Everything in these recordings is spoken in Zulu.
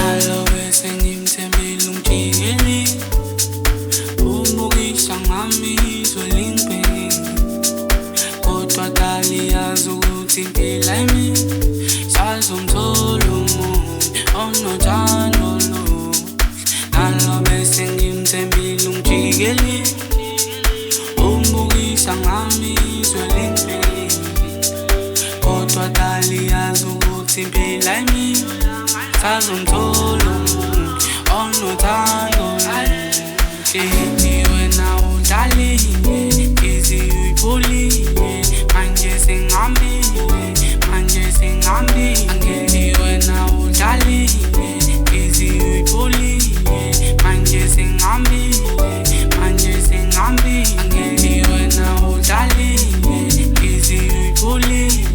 Nalo bese ngimthembile ungijikeli umukisha ngamizwe lingibheki kodwa daliyazi ukuthi impila yami sazomthola umuntu onothando lo nalo bese ngimthembile ungijikeli umukisha ngamizwe lingibheki kodwa daliyazi ukuthi impila yami sazomthola umuntu onothando wena udlalile izi uyipholile manje sengihambile wena udlalile izi uyipholile manje sengihambile wena udlalile izi uyipholile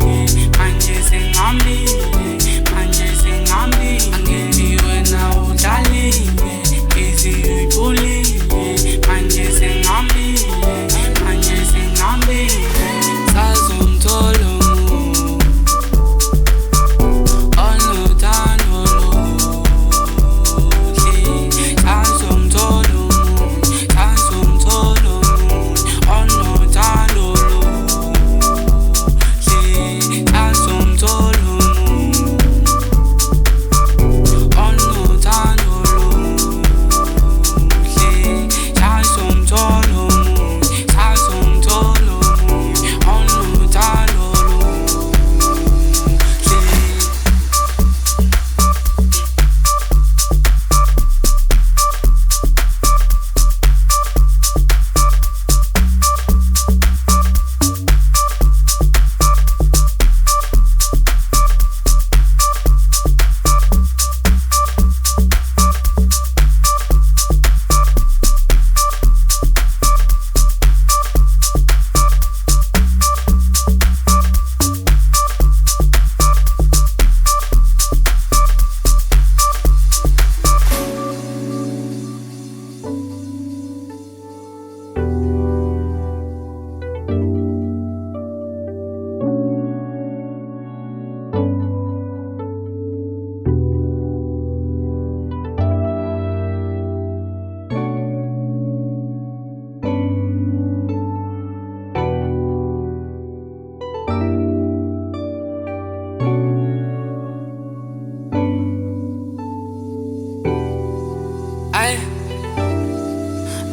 manje sengihambile wena udlalile izi uyipholile manje sengihambile sazomthola umuntu onothando luhle sazomthola umuntu onothando luhle sazomthola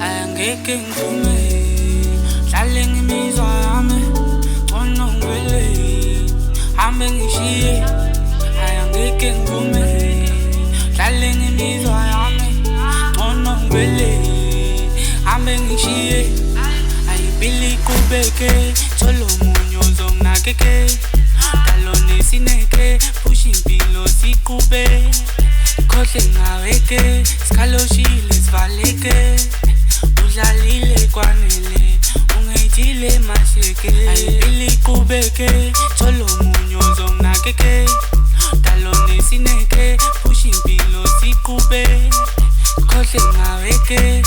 Angeke ngivume hlale ngimizwa yami ngcono ngivele hambe ngishiye angeke ngivume hlale ngimizwa yami ngcono ngivele hambe ngishiye ayibili kubeke tholo munye uzonginakeke dalone sineke push impilo siqhube khohle ngaweke sikhaloshile sivaleke udlalile kwanele ungethile masheke ayibili kubeke tholo munye uzonginakeke dalone sineke push impilo siqhube khohle ngaweke